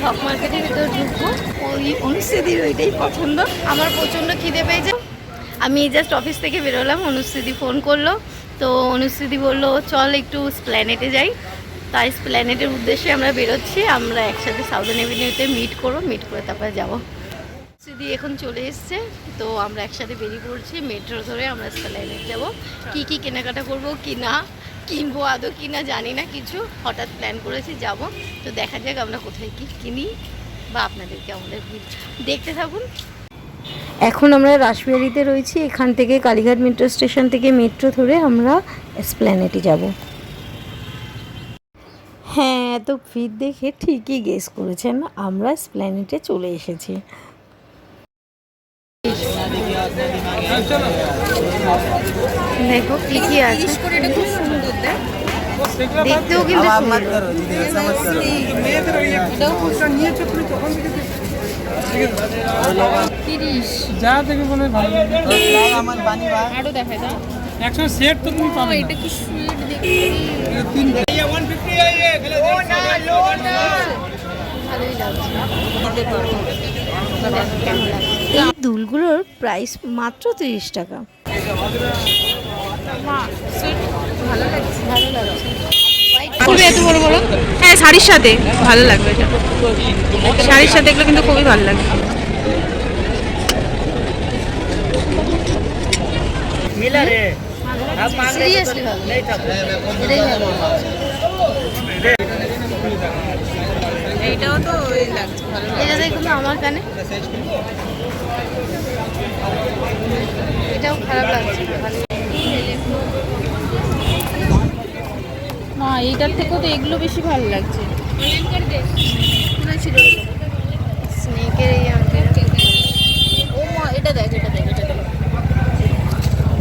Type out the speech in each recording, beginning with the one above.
হক মার্কেটের ভিতরে ঢুকবো। ওই অনুশ্রীদির ওইটাই পছন্দ। আমার প্রচণ্ড খিদে পেয়েছে। আমি জাস্ট অফিস থেকে বেরোলাম, অনুশ্রীদি ফোন করলো, তো অনুশ্রীদি বললো চল একটু স্প্ল্যানেটে যাই। তাই স্প্ল্যানেটের উদ্দেশ্যে আমরা বেরোচ্ছি। আমরা একসাথে সাউদার্ন এভিনিউতে মিট করে তারপরে যাবো। অনুশ্রীদি এখন চলে এসছে, তো আমরা একসাথে বেরিয়ে পড়ছি। মেট্রো ধরে আমরা স্প্ল্যানেট যাব। কি কেনাকাটা করবো কি না, কিনবো আদৌ কিনা জানি না কিছু, হঠাৎ প্ল্যান করেছি যাব। তো দেখা যাক আমরা কোথায় কি কিনি বা আপনাদেরকে আমাদের দেখতে থাকুন। এখন আমরা রাসবিহারিতে রয়েছি। এখান থেকে কালীঘাট মেট্রো স্টেশন থেকে মেট্রো ধরে আমরা এসপ্ল্যানেটে যাব। হ্যাঁ, এত ভিড় দেখে ঠিকই গেস করেছেন, আমরা এসপ্ল্যানেটে চলে এসেছি। দেখো কি কি আছে, দেখতেও কিন্তু যা দেখে মনে হয় ভালো আরো দেখায় দাও। একশো সেট তো তুমি পাবে। এটা কি সুইট দেখি। এই দুলগুলোর প্রাইস মাত্র 30 টাকা। খুবই এত বড় বড়, হ্যাঁ শাড়ির সাথে ভালো লাগবে। এটা শাড়ির সাথে এগুলো কিন্তু খুবই ভালো লাগবে। সিরিয়াসলি ভালো, এটাই ভালো। এইটাও তো লাগছে ভালো। এটা দেখুন আমার কানে, এটাও খারাপ লাগছে না, এইটার থেকেও তো এগুলো বেশি ভালো লাগছে। স্নেকের এই আংটি, ও মা, এটা দেখ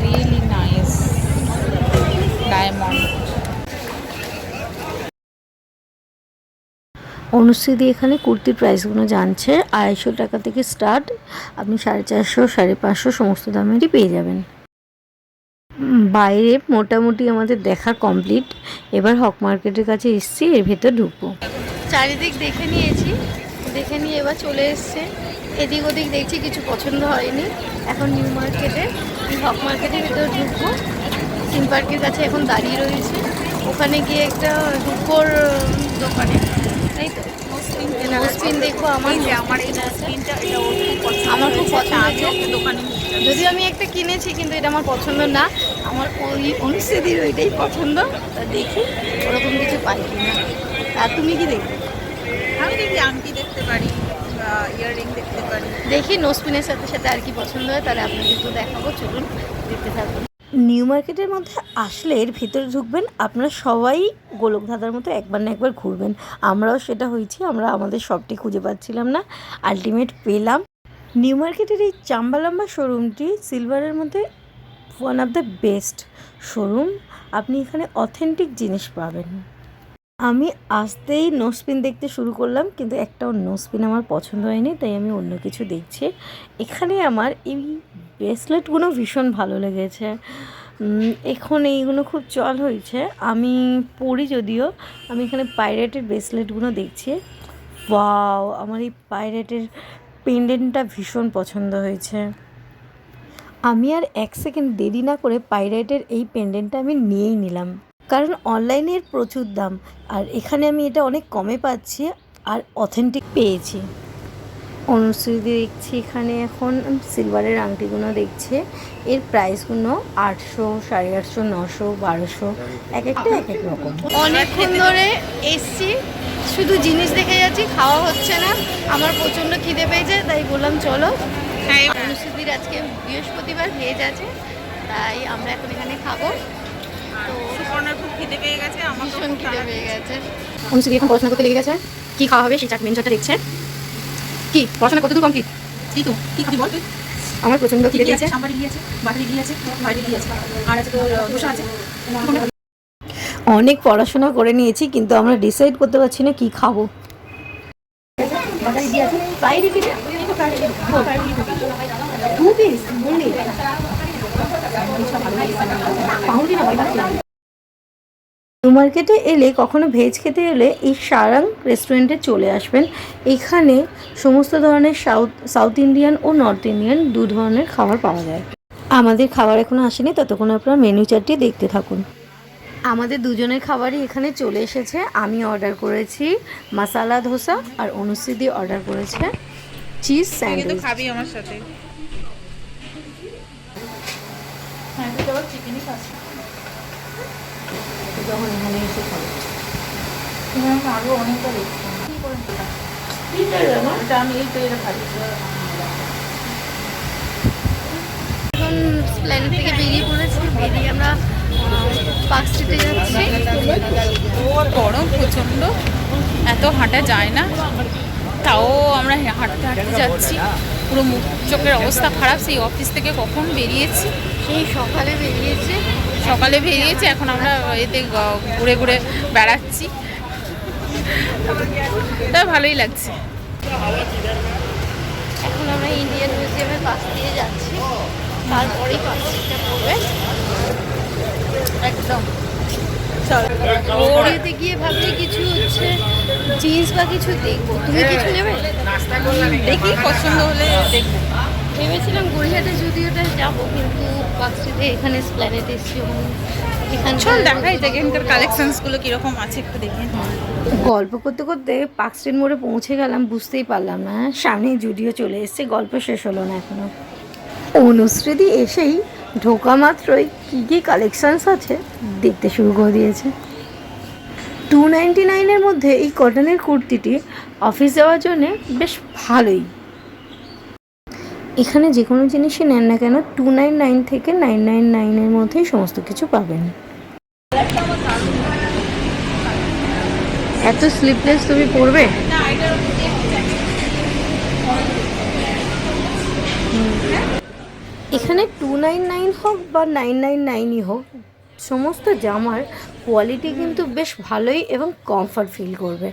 রিয়েলি নাইস ডায়মন্ড। অনুশ্রীদি এখানে কুর্তির প্রাইসগুলো জানছে। 250 টাকা থেকে স্টার্ট, আপনি 450, 550 সমস্ত দামেরই পেয়ে যাবেন। বাইরে মোটামুটি আমাদের দেখা কমপ্লিট। এবার হক মার্কেটের কাছে এসেছি, এর ভেতর ঢুকবো। চারিদিক দেখে নিয়েছি, দেখে নিয়ে এবার চলে এসছে। এদিক ওদিক দেখছি, কিছু পছন্দ হয়নি। এখন নিউ মার্কেটে হক মার্কেটের ভেতর ঢুকবো। সিম পার্কের কাছে এখন দাঁড়িয়ে রয়েছে। ওখানে গিয়ে একটা রূপোর দোকানে, তাই তো স্পিন দেখবো। আমার খুব পছন্দ। যদিও আমি একটা কিনেছি, কিন্তু এটা আমার পছন্দ না। আমার ওই অনুশ্রীদির ওইটাই পছন্দ। তা দেখি ওরকম কিছু পাই কিনা। আর তুমি কি দেখবে? আমি দেখি আংটি দেখতে পারি, ইয়াররিং দেখতে পারি। দেখি নোস্পিনের সাথে সাথে আর কি পছন্দ হয়, তাহলে আপনাদের তো দেখাবো। চলুন দেখতে থাকুন। নিউ মার্কেটের মধ্যে আসলে এর ভিতরে ঢুকবেন, আপনারা সবাই গোলকধাঁধার মতো একবার না একবার ঘুরবেন। আমরাও সেটা হয়েছি। আমরা আমাদের শপটি খুঁজে পাচ্ছিলাম না, আলটিমেট পেলাম। নিউ মার্কেটের এই চাম্বালাম্বা শোরুমটি সিলভারের মধ্যে one of the best showroom. আপনি এখানে অথেন্টিক জিনিস পাবেন। আমি আসতেই নোস্পিন দেখতে শুরু করলাম, কিন্তু একটাও নোস্পিন আমার পছন্দ হয়নি, তাই আমি অন্য কিছু দেখছি। এখানে আমার এই ব্রেসলেটগুলো ভীষণ ভালো লেগেছে। এখন এইগুলো খুব চল হয়েছে, আমি পরি যদিও। আমি এখানে পাইরেটের ব্রেসলেটগুলো দেখছি। ওয়াও, আমার এই পাইরেটের পেন্ডেন্টটা ভীষণ পছন্দ হয়েছে। আমি আর 1 সেকেন্ড দেরি না করে পাইরেটের এই পেন্ডেন্টটা আমি নিয়েই নিলাম, কারণ অনলাইনের প্রচুর দাম, আর এখানে আমি এটা অনেক কমে পাচ্ছি আর অথেন্টিক পেয়েছি। অনুশ্রীদি দেখছি এখানে এখন সিলভারের আংটিগুলো দেখছে। এর প্রাইসগুলো 800, 850, 900, 1200, এক একটা এক এক রকম। অনেকক্ষণ ধরে এসছি, শুধু জিনিস দেখে যাচ্ছি, খাওয়া হচ্ছে না। আমার প্রচণ্ড খিদে পেয়েছে, তাই বললাম চলো। অনুশ্রীদির আজকে বৃহস্পতিবার, ভেজ আছে, তাই আমরা এখন এখানে খাবো। তো খুব খিদে পেয়ে গেছে, আমার ভীষণ খিদে পেয়ে গেছে। অনুশ্রীদি এখন পড়াশোনা করতে লেগে গেছে। কি খাওয়া হবে সেই মেনু চার্টটা দেখছে। কি পড়াশোনা কতদূর কমপ্লিট? কি তো কি খাবি বল তুই? আমার প্রচন্ড খিদে পেয়েছে। সাম্বার ইডলি আছে, বাটার ইডলি আছে, হোয়াইট ইডলি আছে, আর আছে তোর দোসা আছে। অনেক পড়াশোনা করে নিয়েছি, কিন্তু আমরা ডিসাইড করতে পারছি না কি খাবো। বাটার ইডলি আছে, fried idli, two piece only, পাউরুটি না নিউ মার্কেটে এলে কখনো ভেজ খেতে এলে এই সারাং রেস্টুরেন্টে চলে আসবেন। এখানে সমস্ত ধরনের সাউথ ইন্ডিয়ান ও নর্থ ইন্ডিয়ান দু ধরনের খাবার পাওয়া যায়। আমাদের খাবার এখনও আসেনি, ততক্ষণ আপনারা মেনু চার্টটি দেখতে থাকুন। আমাদের দুজনের খাবারই এখানে চলে এসেছে। আমি অর্ডার করেছি মশালা ধোসা আর অনুশ্রীদি অর্ডার করেছে চিজ স্যান্ডউইচ। খাবি আমার সাথে? হ্যাঁ, তুই আবার চিকেনই খাস। যখন এখানে এসে খাবো আরও অনেকটা দেখছি। আমি এই তো এটা খাচ্ছি। এখন প্ল্যানেট থেকে বেরিয়ে পড়েছি। বেরিয়ে আমরা পার্ক স্ট্রিটে যাচ্ছি। গরম প্রচণ্ড, এত হাঁটা যায় না, তাও আমরা হাঁটতে হাঁটতে যাচ্ছি। পুরো মুখ চোখের অবস্থা খারাপ। সেই অফিস থেকে কখন বেরিয়েছি, সেই সকালে বেরিয়েছি। এখন আমরা এতে ঘুরে ঘুরে বেড়াচ্ছি। তা ভালোই লাগছে। এখন আমরা ইন্ডিয়ান মিউজিয়ামের পাশ দিয়ে যাচ্ছি, তারপরেই পার্ক স্ট্রিটটা পড়বে একদম। ওরিতে গিয়ে ভাবছি কিছু হচ্ছে জিন্স বা কিছু দেখবো। তুমি কিছু নেবে? দেখি পছন্দ হলে দেখবো। ভেবেছিলাম গড়িয়াহাটে যদিওটা যাবো, কিন্তু পার্ক স্ট্রিটে এখানে প্ল্যানেট এসছি। এখানে চল দেখাই যায় এখানকার কালেকশনসগুলো কীরকম আছে একটু দেখি। গল্প করতে করতে পার্ক স্ট্রিট মোড়ে পৌঁছে গেলাম, বুঝতেই পারলাম না সামনেই জুডিও চলে এসছে। গল্প শেষ হলো না এখনো। অনুশ্রীদি এসেই ঢোকা মাত্রই কী কী কালেকশানস আছে দেখতে শুরু করে দিয়েছে। 299-এর মধ্যে এই কটনের কুর্তিটি অফিস যাওয়ার জন্যে বেশ ভালোই। এখানে যে কোনো জিনিসই নেন না কেন 299 থেকে 999-এর মধ্যেই সমস্ত কিছু পাবেন। এত স্লিপলেস তুমি পরবে? এখানে 299 হোক বা 999ই হোক, সমস্ত জামার কোয়ালিটি কিন্তু বেশ ভালোই এবং কমফর্ট ফিল করবে।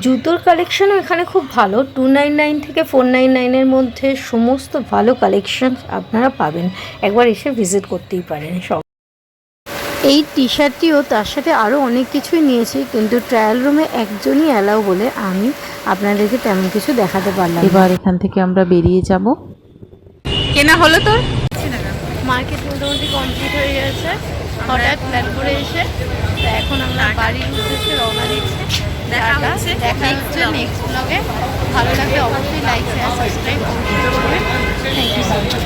জুতোর কালেকশনও এখানে খুব ভালো। 299 থেকে 499-এর মধ্যে সমস্ত ভালো কালেকশন আপনারা পাবেন। একবার এসে ভিজিট করতেই পারেন সব। এই টি শার্টটিও তার সাথে আরও অনেক কিছুই নিয়েছি, কিন্তু ট্রায়াল রুমে একজনই অ্যালাউ বলে আমি আপনাদেরকে তেমন কিছু দেখাতে পারলাম। এবার এখান থেকে আমরা বেরিয়ে যাব। কেনা হলো তোর? মার্কেট মোটামুটি কমপ্লিট হয়ে গেছে হঠাৎ প্ল্যান করে এসে। তো এখন আমরা বাড়ির উদ্দেশ্যে রওনা দিচ্ছি। দেখা হচ্ছে নেক্সট ব্লগে। ভালো লাগলে অবশ্যই লাইক শেয়ার সাবস্ক্রাইব করবেন। Thank you so much.